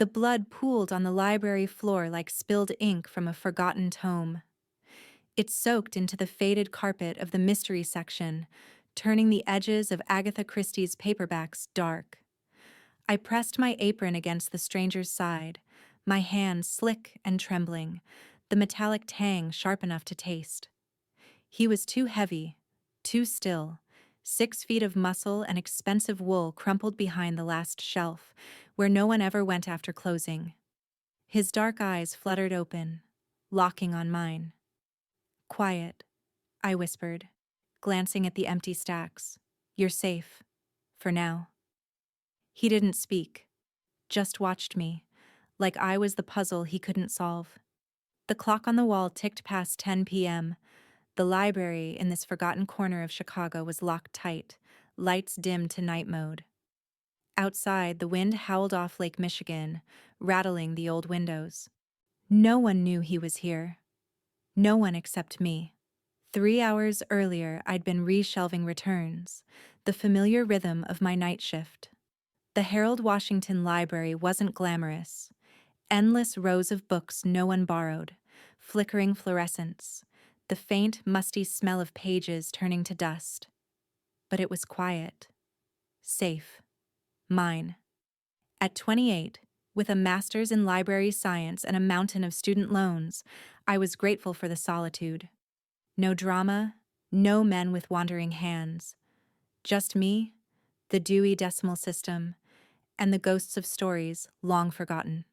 The blood pooled on the library floor like spilled ink from a forgotten tome. It soaked into the faded carpet of the mystery section, turning the edges of Agatha Christie's paperbacks dark. I pressed my apron against the stranger's side, my hands slick and trembling, the metallic tang sharp enough to taste. He was too heavy, too still, 6 feet of muscle and expensive wool crumpled behind the last shelf, where no one ever went after closing. His dark eyes fluttered open, locking on mine. "Quiet," I whispered, glancing at the empty stacks. "You're safe. For now." He didn't speak, just watched me, like I was the puzzle he couldn't solve. The clock on the wall ticked past 10 p.m. The library in this forgotten corner of Chicago was locked tight, lights dimmed to night mode. Outside, the wind howled off Lake Michigan, rattling the old windows. No one knew he was here. No one except me. 3 hours earlier, I'd been reshelving returns, the familiar rhythm of my night shift. The Harold Washington Library wasn't glamorous. Endless rows of books no one borrowed, flickering fluorescents, the faint, musty smell of pages turning to dust. But it was quiet. Safe. Mine. At 28, with a master's in library science and a mountain of student loans, I was grateful for the solitude. No drama, no men with wandering hands. Just me, the Dewey Decimal System, and the ghosts of stories long forgotten.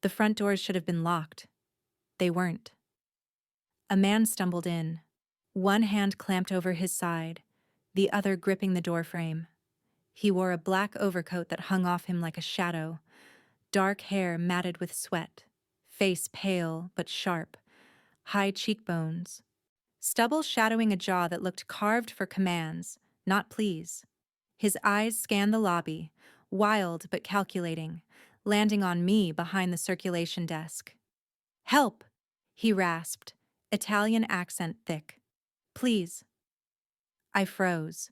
The front doors should have been locked. They weren't. A man stumbled in, one hand clamped over his side, the other gripping the doorframe. He wore a black overcoat that hung off him like a shadow, dark hair matted with sweat, face pale but sharp, high cheekbones, stubble shadowing a jaw that looked carved for commands, not pleas. His eyes scanned the lobby, wild but calculating, landing on me behind the circulation desk. "Help!" he rasped, Italian accent thick. "Please." I froze.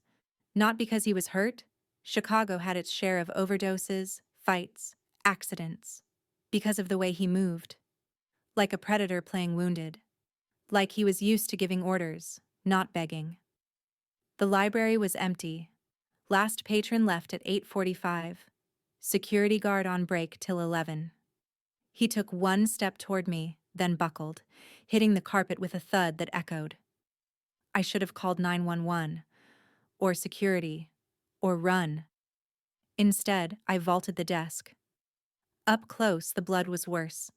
Not because he was hurt. Chicago had its share of overdoses, fights, accidents. Because of the way he moved. Like a predator playing wounded. Like he was used to giving orders, not begging. The library was empty. Last patron left at 8:45. Security guard on break till 11. He took one step toward me, then buckled, hitting the carpet with a thud that echoed. I should have called 911, or security, or run. Instead, I vaulted the desk. Up close, the blood was worse.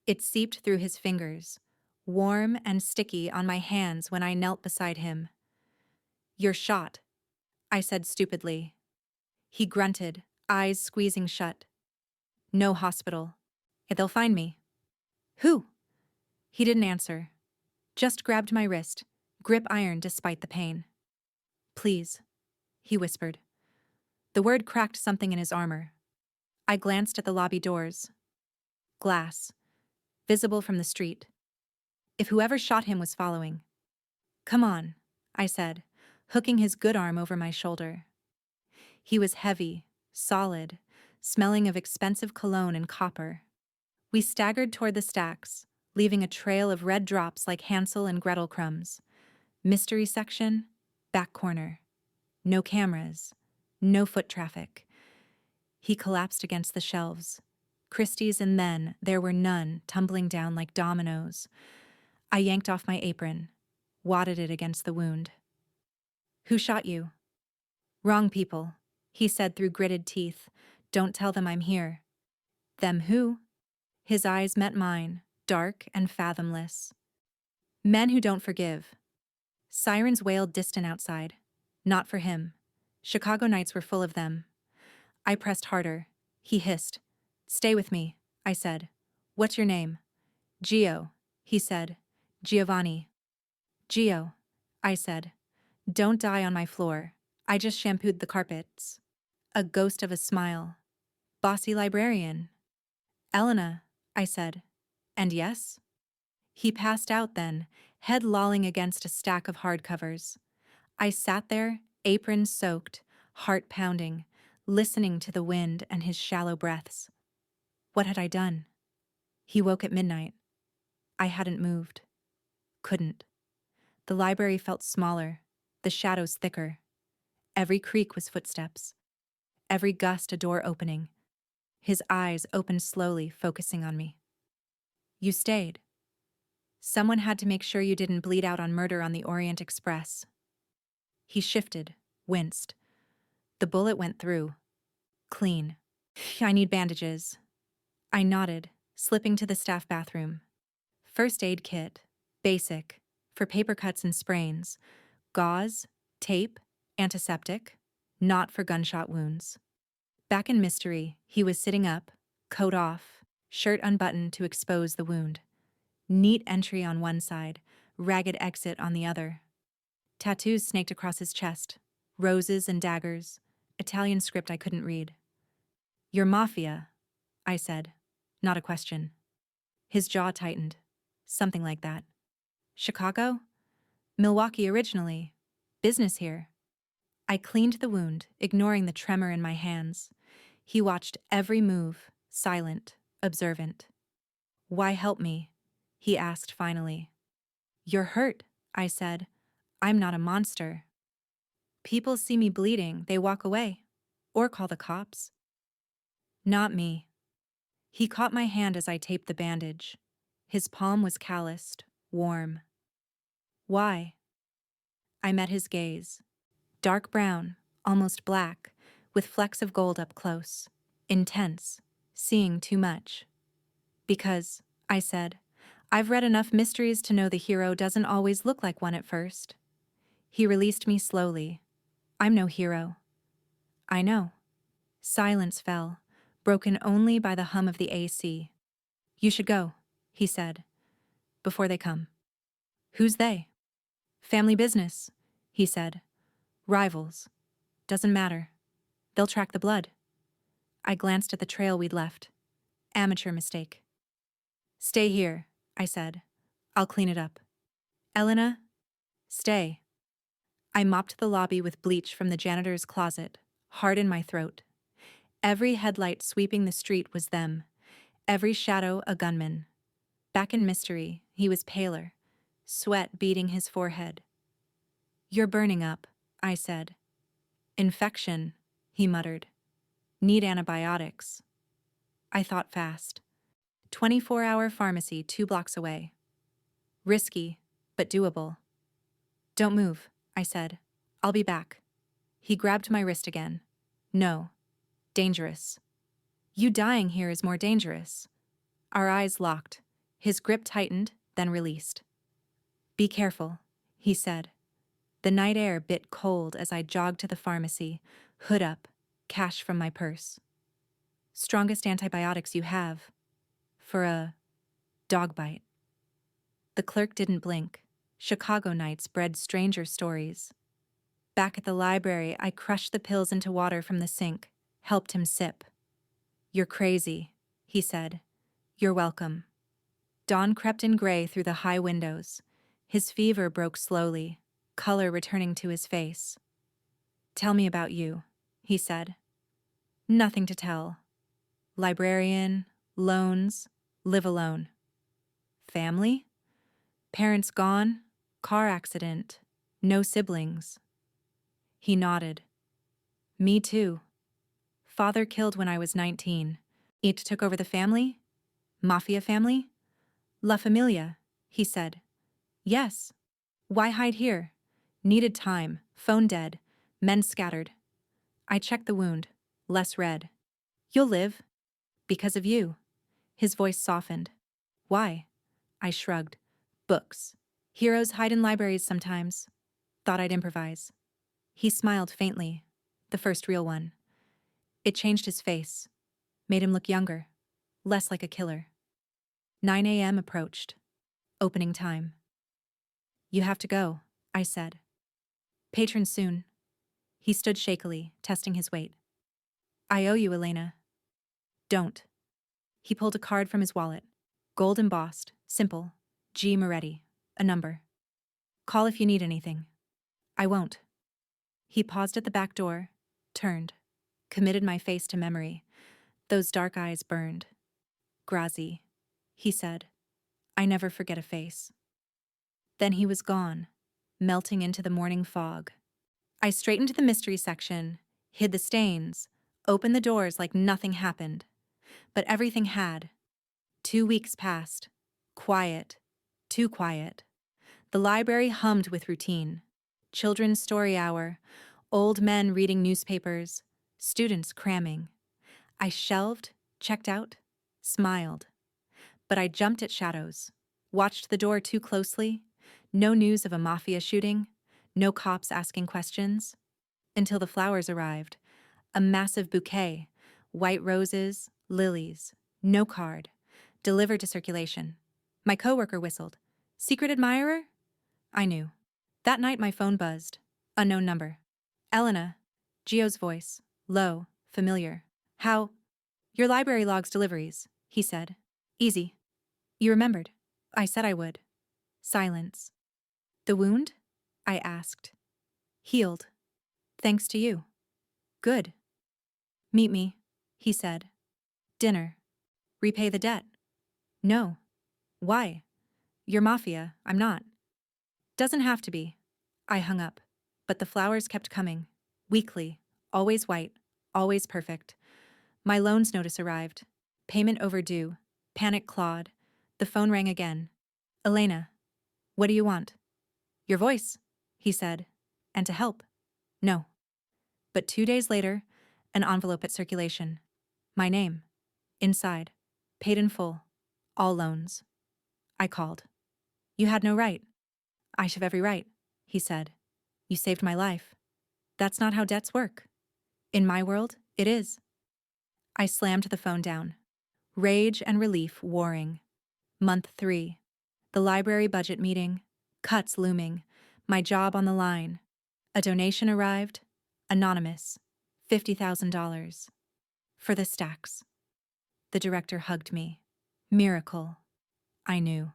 It seeped through his fingers, warm and sticky on my hands when I knelt beside him. "You're shot," I said stupidly. He grunted, eyes squeezing shut. "No hospital. They'll find me." "Who?" He didn't answer. Just grabbed my wrist, grip iron despite the pain. "Please," he whispered. The word cracked something in his armor. I glanced at the lobby doors. Glass. Visible from the street. If whoever shot him was following. "Come on," I said, hooking his good arm over my shoulder. He was heavy, solid, smelling of expensive cologne and copper. We staggered toward the stacks, leaving a trail of red drops like Hansel and Gretel crumbs. Mystery section, back corner. No cameras, no foot traffic. He collapsed against the shelves. Christie's, and then there were none, tumbling down like dominoes. I yanked off my apron, wadded it against the wound. "Who shot you?" "Wrong people," he said through gritted teeth. "Don't tell them I'm here." "Them who?" His eyes met mine, dark and fathomless. "Men who don't forgive." Sirens wailed distant outside. Not for him. Chicago nights were full of them. I pressed harder. He hissed. "Stay with me," I said. "What's your name?" "Gio," he said. "Giovanni." "Gio," I said. "Don't die on my floor. I just shampooed the carpets." A ghost of a smile. "Bossy librarian." "Elena," I said. "And yes?" He passed out then, head lolling against a stack of hardcovers. I sat there, apron soaked, heart pounding, listening to the wind and his shallow breaths. What had I done? He woke at midnight. I hadn't moved. Couldn't. The library felt smaller, the shadows thicker. Every creak was footsteps. Every gust a door opening. His eyes opened slowly, focusing on me. You stayed. Someone had to make sure you didn't bleed out on murder on the Orient Express. He shifted, winced. The bullet went through. Clean. I need bandages. I nodded, slipping to the staff bathroom. First aid kit. Basic. For paper cuts and sprains. Gauze, tape, antiseptic. Not for gunshot wounds. Back in Mystery, he was sitting up, coat off, shirt unbuttoned to expose the wound. Neat entry on one side, ragged exit on the other. Tattoos snaked across his chest. Roses and daggers. Italian script I couldn't read. You're Mafia, I said. Not a question. His jaw tightened. Something like that. Chicago? Milwaukee originally. Business here. I cleaned the wound, ignoring the tremor in my hands. He watched every move, silent, observant. Why help me? He asked finally. You're hurt, I said. I'm not a monster. People see me bleeding, they walk away. Or call the cops. Not me. He caught my hand as I taped the bandage. His palm was calloused, warm. Why? I met his gaze. Dark brown, almost black, with flecks of gold up close. Intense, seeing too much. Because, I said, I've read enough mysteries to know the hero doesn't always look like one at first. He released me slowly. I'm no hero. I know. Silence fell, broken only by the hum of the AC. You should go, he said, before they come. Who's they? Family business, he said. Rivals. Doesn't matter. They'll track the blood. I glanced at the trail we'd left. Amateur mistake. Stay here, I said. I'll clean it up. Elena? Stay. I mopped the lobby with bleach from the janitor's closet, hard in my throat. Every headlight sweeping the street was them. Every shadow a gunman. Back in Mystery, he was paler, sweat beading his forehead. You're burning up, I said. Infection, he muttered. Need antibiotics. I thought fast. 24-hour pharmacy 2 blocks away. Risky, but doable. Don't move, I said. I'll be back. He grabbed my wrist again. No. Dangerous. You dying here is more dangerous. Our eyes locked. His grip tightened, then released. Be careful, he said. The night air bit cold as I jogged to the pharmacy, hood up, cash from my purse. Strongest antibiotics you have. For a dog bite. The clerk didn't blink. Chicago nights bred stranger stories. Back at the library, I crushed the pills into water from the sink, helped him sip. You're crazy, he said. You're welcome. Dawn crept in gray through the high windows. His fever broke slowly, color returning to his face. Tell me about you, he said. Nothing to tell. Librarian, loans, live alone. Family? Parents gone, car accident, no siblings. He nodded. Me too. Father killed when I was 19. It took over the family? Mafia family? La Familia, he said. Yes. Why hide here? Needed time, phone dead, men scattered. I checked the wound, less red. You'll live. Because of you. His voice softened. Why? I shrugged. Books. Heroes hide in libraries sometimes. Thought I'd improvise. He smiled faintly, the first real one. It changed his face, made him look younger, less like a killer. 9 a.m. approached. Opening time. You have to go, I said. Patron soon. He stood shakily, testing his weight. I owe you, Elena. Don't. He pulled a card from his wallet. Gold embossed, simple. G. Moretti. A number. Call if you need anything. I won't. He paused at the back door, turned, committed my face to memory. Those dark eyes burned. Grazi, he said. I never forget a face. Then he was gone, melting into the morning fog. I straightened the mystery section, hid the stains, opened the doors like nothing happened. But everything had. 2 weeks passed. Quiet. Too quiet. The library hummed with routine. Children's story hour, old men reading newspapers, students cramming. I shelved, checked out, smiled. But I jumped at shadows, watched the door too closely. No news of a Mafia shooting, no cops asking questions. Until the flowers arrived. A massive bouquet, white roses, lilies, no card, delivered to circulation. My coworker whistled. Secret admirer? I knew. That night my phone buzzed. Unknown number. Elena. Gio's voice. Low, familiar. How? Your library logs deliveries, he said. Easy. You remembered. I said I would. Silence. The wound? I asked. Healed. Thanks to you. Good. Meet me, he said. Dinner. Repay the debt. No. Why? You're Mafia, I'm not. Doesn't have to be. I hung up. But the flowers kept coming. Weekly. Always white. Always perfect. My loans notice arrived. Payment overdue. Panic clawed. The phone rang again. Elena. What do you want? Your voice, he said. And to help. No. But 2 days later, an envelope at circulation. My name. Inside. Paid in full. All loans. I called. You had no right. I have every right, he said. You saved my life. That's not how debts work. In my world, it is. I slammed the phone down. Rage and relief warring. Month 3. The library budget meeting. Cuts looming. My job on the line. A donation arrived. Anonymous. $50,000. For the stacks. The director hugged me. Miracle. I knew.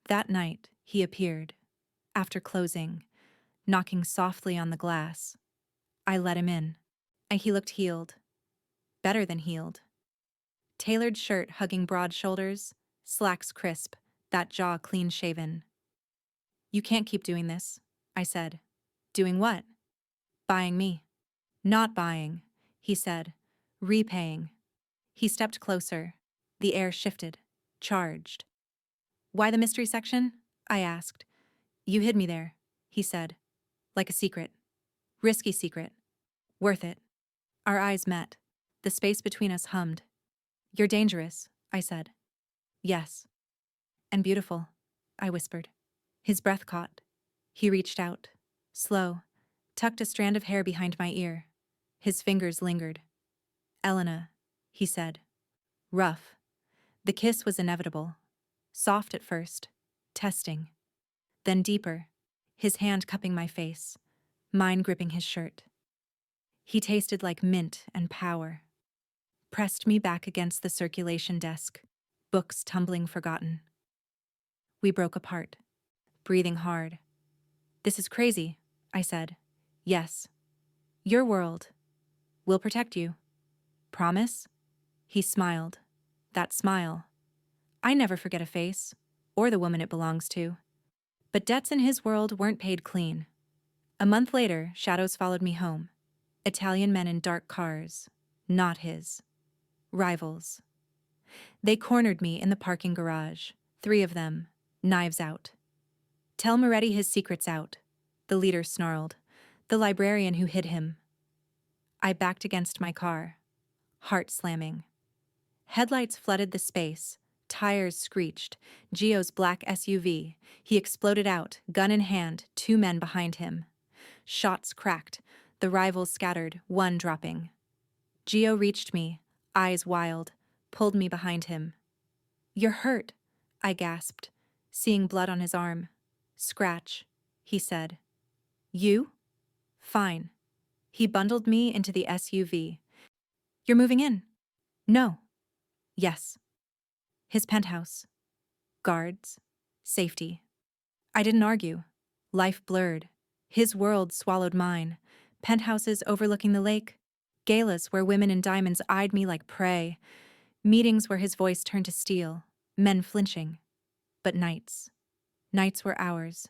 That night, he appeared. After closing, knocking softly on the glass. I let him in. And he looked healed. Better than healed. Tailored shirt hugging broad shoulders, slacks crisp, that jaw clean-shaven. You can't keep doing this, I said. Doing what? Buying me. Not buying, he said. Repaying. He stepped closer. The air shifted. Charged. Why the mystery section? I asked. You hid me there, he said. Like a secret. Risky secret. Worth it. Our eyes met. The space between us hummed. You're dangerous, I said. Yes. And beautiful, I whispered. His breath caught. He reached out. Slow. Tucked a strand of hair behind my ear. His fingers lingered. Elena, he said. Rough. The kiss was inevitable. Soft at first. Testing. Then deeper. His hand cupping my face. Mine gripping his shirt. He tasted like mint and power. Pressed me back against the circulation desk. Books tumbling forgotten. We broke apart. Breathing hard. This is crazy, I said. Yes. Your world. We'll protect you. Promise? He smiled. That smile. I never forget a face, or the woman it belongs to. But debts in his world weren't paid clean. A month later, shadows followed me home. Italian men in dark cars. Not his. Rivals. They cornered me in the parking garage. 3 of them. Knives out. Tell Moretti his secret's out. The leader snarled. The librarian who hid him. I backed against my car. Heart slamming. Headlights flooded the space. Tires screeched. Gio's black SUV. He exploded out, gun in hand, 2 men behind him. Shots cracked. The rivals scattered, 1 dropping. Gio reached me, eyes wild, pulled me behind him. You're hurt, I gasped, seeing blood on his arm. Scratch, he said. You? Fine. He bundled me into the SUV. You're moving in? No. Yes. His penthouse. Guards. Safety. I didn't argue. Life blurred. His world swallowed mine. Penthouses overlooking the lake. Galas where women in diamonds eyed me like prey. Meetings where his voice turned to steel, men flinching. But nights. Nights were ours.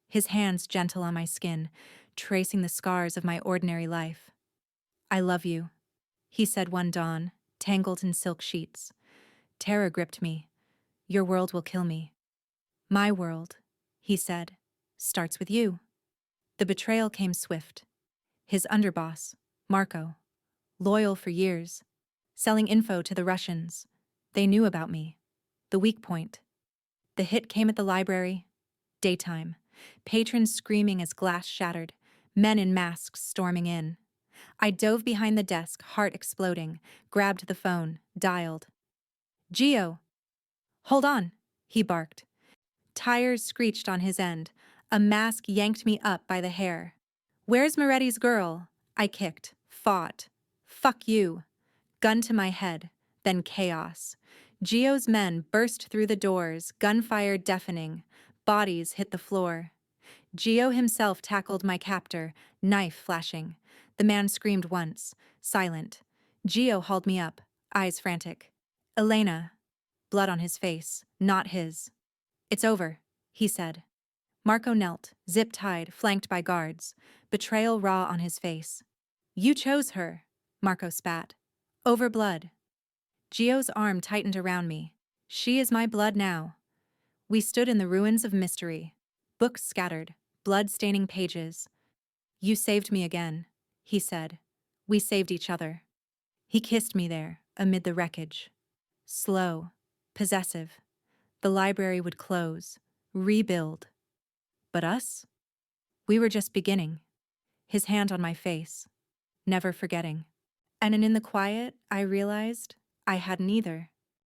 His hands gentle on my skin, tracing the scars of my ordinary life. "I love you," he said one dawn, tangled in silk sheets. Terror gripped me. "Your world will kill me." "My world," he said, "starts with you." The betrayal came swift. His underboss, Marco, loyal for years, selling info to the Russians. They knew about me. The weak point. The hit came at the library. Daytime. Patrons screaming as glass shattered. Men in masks storming in. I dove behind the desk, heart exploding, grabbed the phone, dialed. "Gio!" "Hold on," he barked. Tires screeched on his end. A mask yanked me up by the hair. "Where's Moretti's girl?" I kicked, fought. "Fuck you." Gun to my head, then chaos. Gio's men burst through the doors, gunfire deafening. Bodies hit the floor. Gio himself tackled my captor, knife flashing. The man screamed once, silent. Gio hauled me up, eyes frantic. "Elena." Blood on his face, not his. "It's over," he said. Marco knelt, zip-tied, flanked by guards, betrayal raw on his face. "You chose her," Marco spat. "Over blood." Gio's arm tightened around me. "She is my blood now." We stood in the ruins of mystery. Books scattered, blood-staining pages. "You saved me again," he said. "We saved each other." He kissed me there, amid the wreckage. Slow, possessive. The library would close, rebuild. But us? We were just beginning. His hand on my face, never forgetting. And in the quiet, I realized I hadn't either.